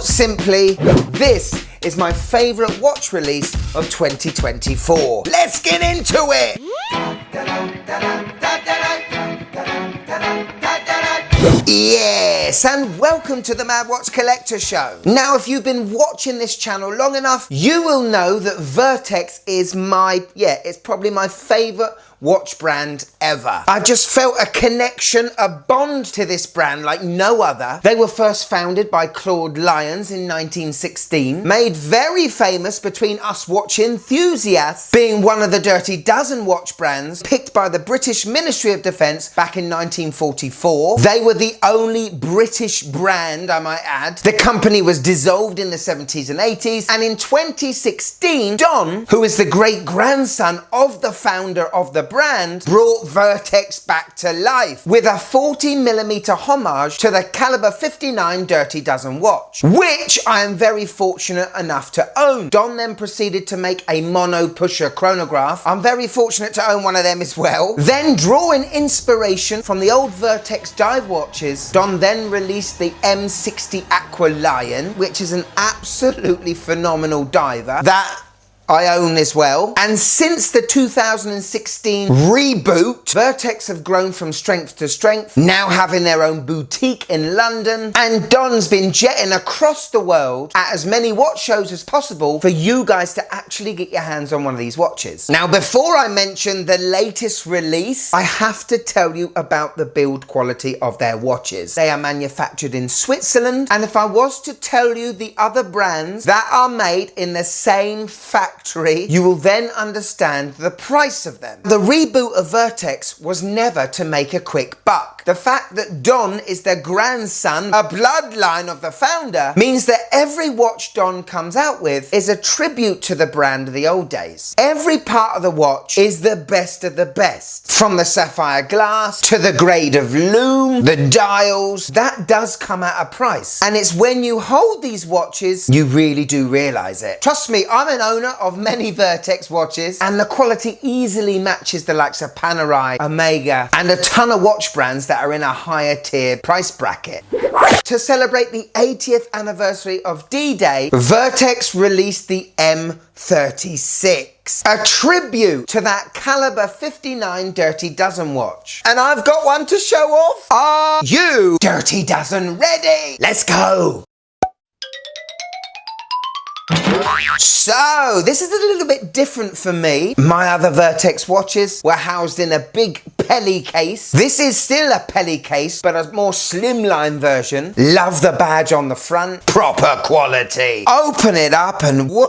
Put simply, this is my favourite watch release of 2024. Let's get into it! Yes, and welcome to the Mad Watch Collector Show. Now, if you've been watching this channel long enough, you will know that Vertex is it's probably my favourite watch brand ever. I've just felt a connection, a bond to this brand like no other. They were first founded by Claude Lyons in 1916, made very famous between us watch enthusiasts, being one of the Dirty Dozen watch brands picked by the British Ministry of Defence back in 1944. They were the only British brand, I might add. The company was dissolved in the 70s and 80s, and in 2016, Don, who is the great-grandson of the founder of the brand, brought Vertex back to life with a 40mm homage to the Caliber 59 Dirty Dozen watch, which I am very fortunate enough to own. Don then proceeded to make a mono pusher chronograph. I'm very fortunate to own one of them as well. Then, drawing inspiration from the old Vertex dive watches, Don then released the M60 Aqua Lion, which is an absolutely phenomenal diver that I own as well. And since the 2016 reboot, Vertex have grown from strength to strength, now having their own boutique in London, and Don's been jetting across the world at as many watch shows as possible for you guys to actually get your hands on one of these watches. Now, before I mention the latest release, I have to tell you about the build quality of their watches. They are manufactured in Switzerland, and if I was to tell you the other brands that are made in the same factory, you will then understand the price of them. The reboot of Vertex was never to make a quick buck. The fact that Don is the grandson, a bloodline of the founder, means that every watch Don comes out with is a tribute to the brand of the old days. Every part of the watch is the best of the best. From the sapphire glass to the grade of Lume, the dials, that does come at a price. And it's when you hold these watches, you really do realise it. Trust me, I'm an owner of many Vertex watches, and the quality easily matches the likes of Panerai, Omega, and a ton of watch brands that are in a higher tier price bracket. To celebrate the 80th anniversary of D-Day, Vertex released the M36, a tribute to that Caliber 59 Dirty Dozen watch. And I've got one to show off. Are you Dirty Dozen ready? Let's go! So, this is a little bit different for me. My other Vertex watches were housed in a big Pelly case. This is still a Pelly case, but a more slimline version. Love the badge on the front. Proper quality. Open it up and whoa!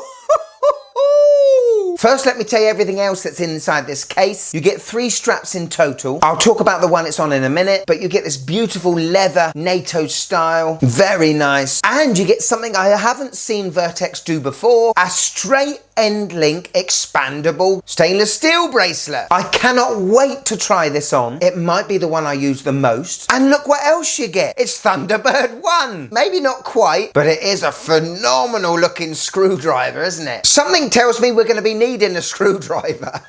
First, let me tell you everything else that's inside this case. You get 3 straps in total. I'll talk about the one it's on in a minute, but you get this beautiful leather NATO style. Very nice. And you get something I haven't seen Vertex do before, a straight end link expandable stainless steel bracelet. I cannot wait to try this on. It might be the one I use the most. And look what else you get. It's Thunderbird 1. Maybe not quite, but it is a phenomenal looking screwdriver, isn't it? Something tells me we're going to be needing a screwdriver.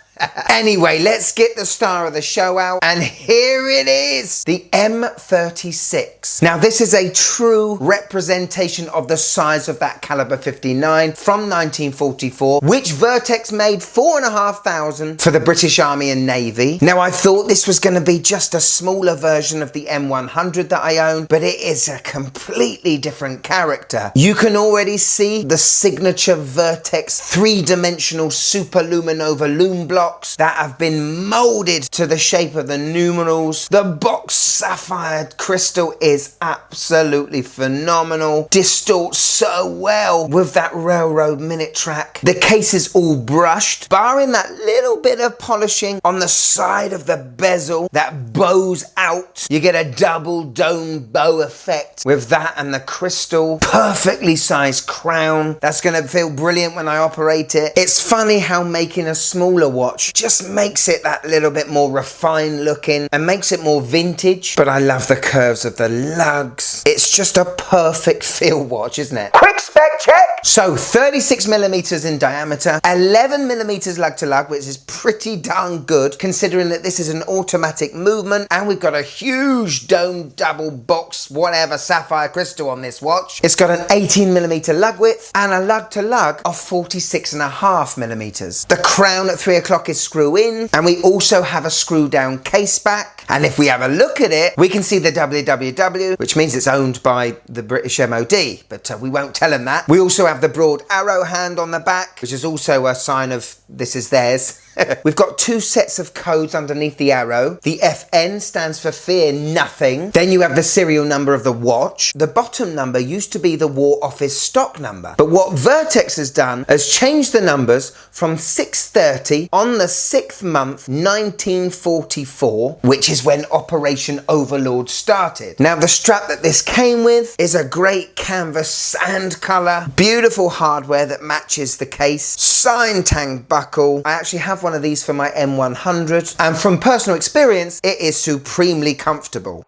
Anyway, let's get the star of the show out, and here it is, the M36. Now, this is a true representation of the size of that Caliber 59 from 1944, which Vertex made 4,500 for the British Army and Navy. Now, I thought this was going to be just a smaller version of the M100 that I own, but it is a completely different character. You can already see the signature Vertex 3-dimensional Superluminova Lume block that have been molded to the shape of the numerals. The box sapphire crystal is absolutely phenomenal. Distorts so well with that railroad minute track. The case is all brushed, barring that little bit of polishing on the side of the bezel that bows out. You get a double dome bow effect with that and the crystal. Perfectly sized crown. That's going to feel brilliant when I operate it. It's funny how making a smaller watch just makes it that little bit more refined looking and makes it more vintage, but I love the curves of the lugs. It's just a perfect feel watch, isn't it? Quick spec check! So 36 millimeters in diameter, 11 millimeters lug to lug, which is pretty darn good considering that this is an automatic movement, and we've got a huge dome double box, whatever, sapphire crystal on this watch. It's got an 18 millimeter lug width and a lug to lug of 46.5 millimeters. The crown at 3 o'clock is screw in, and we also have a screw down case back. And if we have a look at it, we can see the www, which means it's owned by the British MOD, but we won't tell them that. We also have the broad arrow hand on the back, which is also a sign of this is theirs. We've got 2 sets of codes underneath the arrow. The FN stands for fear nothing. Then you have the serial number of the watch. The bottom number used to be the War Office stock number. But what Vertex has done has changed the numbers from 6:30 on the 6th month 1944, which is when Operation Overlord started. Now the strap that this came with is a great canvas sand colour, beautiful hardware that matches the case, sign tang buckle. I actually have one of these for my M100, and from personal experience it is supremely comfortable.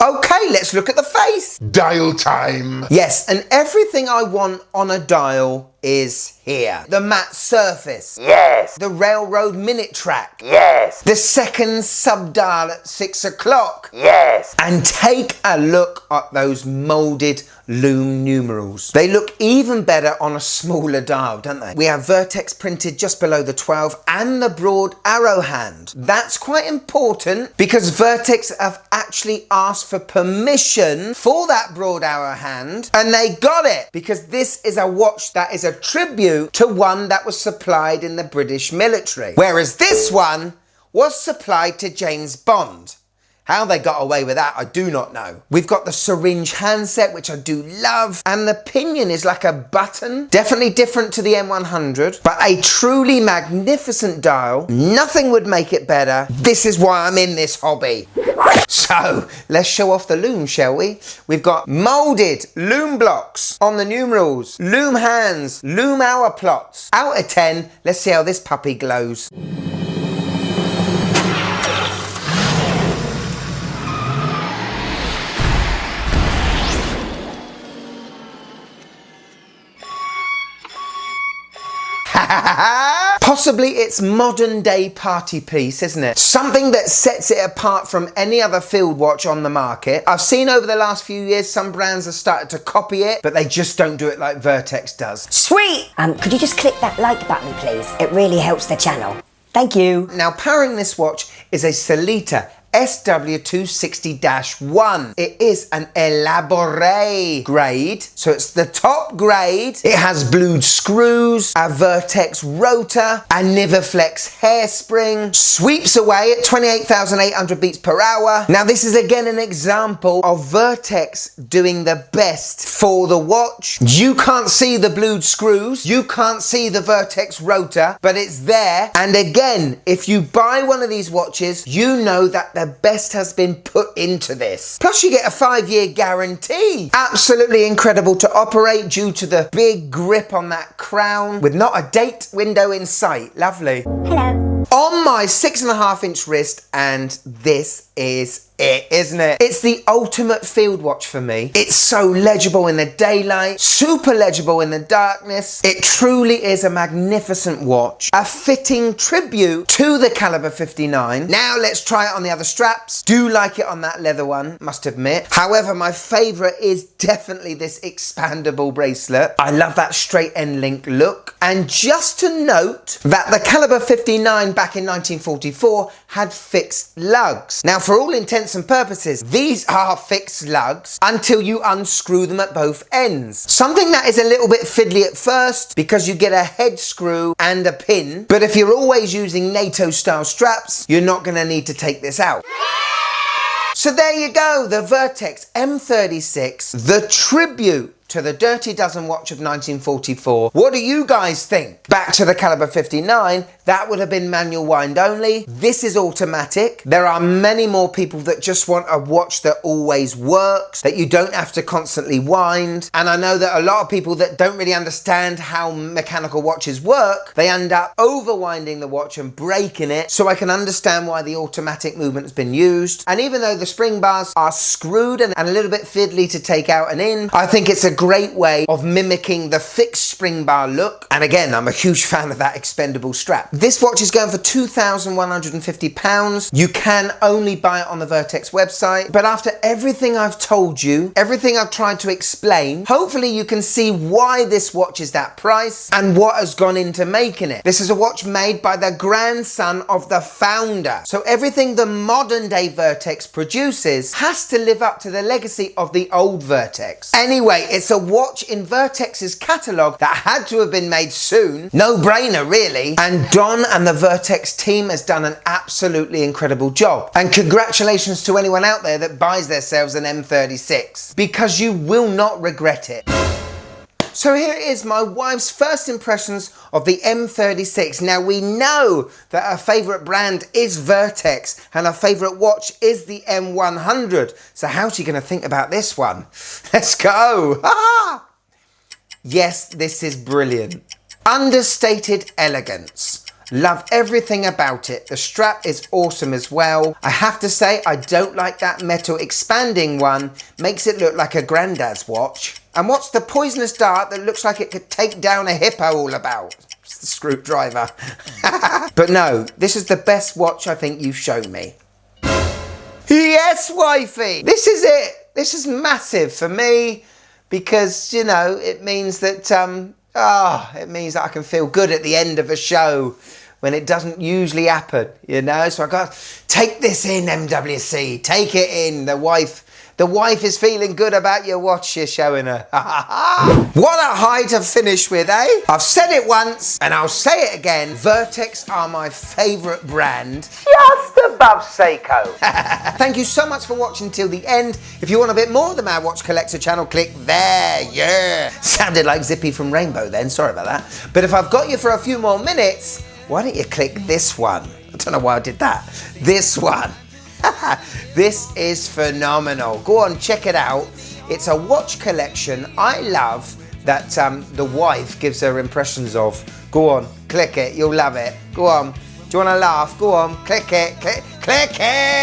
Okay, let's look at the face. Dial time. Yes, and everything I want on a dial is here. The matte surface. Yes. The railroad minute track. Yes. The second sub-dial at 6 o'clock. Yes. And take a look at those moulded Lume numerals. They look even better on a smaller dial, don't they? We have Vertex printed just below the 12 and the broad arrow hand. That's quite important because Vertex have actually asked for permission for that broad arrow hand, and they got it because this is a watch that is a tribute to one that was supplied in the British military, whereas this one was supplied to James Bond. How they got away with that, I do not know. We've got the syringe handset, which I do love, and the pinion is like a button. Definitely different to the M100, but a truly magnificent dial. Nothing would make it better. This is why I'm in this hobby. So, let's show off the Lume, shall we? We've got moulded Lume blocks on the numerals, Lume hands, Lume hour plots. Out of 10, let's see how this puppy glows. Possibly its modern day party piece, isn't it? Something that sets it apart from any other field watch on the market. I've seen over the last few years some brands have started to copy it, but they just don't do it like Vertex does. Sweet! Could you just click that like button, please? It really helps the channel. Thank you. Now, powering this watch is a Solita SW260-1. It is an Elaboré grade, so it's the top grade. It has blued screws, a Vertex rotor, a Nivaflex hairspring, sweeps away at 28,800 beats per hour. Now this is again an example of Vertex doing the best for the watch. You can't see the blued screws, you can't see the Vertex rotor, but it's there. And again, if you buy one of these watches, you know that the best has been put into this. Plus you get a 5-year guarantee. Absolutely incredible to operate due to the big grip on that crown with not a date window in sight. Lovely. Hello. On my 6.5-inch wrist, and this is it, isn't it? It's the ultimate field watch for me. It's so legible in the daylight, super legible in the darkness. It truly is a magnificent watch, a fitting tribute to the Caliber 59. Now let's try it on the other straps. Do like it on that leather one, must admit. However, my favorite is definitely this expandable bracelet. I love that straight end link look. And just to note that the Caliber 59 back in 1944 had fixed lugs. Now, for all intents and purposes, these are fixed lugs until you unscrew them at both ends. Something that is a little bit fiddly at first because you get a head screw and a pin, but if you're always using NATO style straps, you're not going to need to take this out. So there you go, the Vertex M36, the tribute to the Dirty Dozen watch of 1944. What do you guys think? Back to the Caliber 59, that would have been manual wind only. This is automatic. There are many more people that just want a watch that always works, that you don't have to constantly wind. And I know that a lot of people that don't really understand how mechanical watches work, they end up overwinding the watch and breaking it. So I can understand why the automatic movement has been used. And even though the spring bars are screwed and a little bit fiddly to take out and in, I think it's a great way of mimicking the fixed spring bar look. And again, I'm a huge fan of that expendable strap. This watch is going for £2,150. You can only buy it on the Vertex website. But after everything I've told you, everything I've tried to explain, hopefully you can see why this watch is that price and what has gone into making it. This is a watch made by the grandson of the founder. So everything the modern day Vertex produces has to live up to the legacy of the old Vertex. Anyway, it's a watch in Vertex's catalogue that had to have been made soon. No brainer, really. And Don and the Vertex team has done an absolutely incredible job. And congratulations to anyone out there that buys themselves an M36, because you will not regret it. So here is my wife's first impressions of the M36. Now we know that her favourite brand is Vertex and her favourite watch is the M100. So how's she going to think about this one? Let's go. Yes, this is brilliant. Understated elegance. Love everything about it. The strap is awesome as well. I have to say, I don't like that metal expanding one. Makes it look like a granddad's watch. And what's the poisonous dart that looks like it could take down a hippo all about? It's the screwdriver. But no, this is the best watch I think you've shown me. Yes, wifey! This is it. This is massive for me because, you know, it means that it means that I can feel good at the end of a show when it doesn't usually happen, you know? So I got to take this in, MWC. Take it in. The wife is feeling good about your watch you're showing her. What a high to finish with, eh? I've said it once and I'll say it again. Vertex are my favourite brand, just above Seiko. Thank you so much for watching till the end. If you want a bit more of the Mad Watch Collector channel, click there, yeah. Sounded like Zippy from Rainbow then, sorry about that. But if I've got you for a few more minutes, why don't you click this one? I don't know why I did that. This one. This is phenomenal. Go on, check it out. It's a watch collection I love that the wife gives her impressions of. Go on, click it. You'll love it. Go on. Do you want to laugh? Go on, click it. Click it.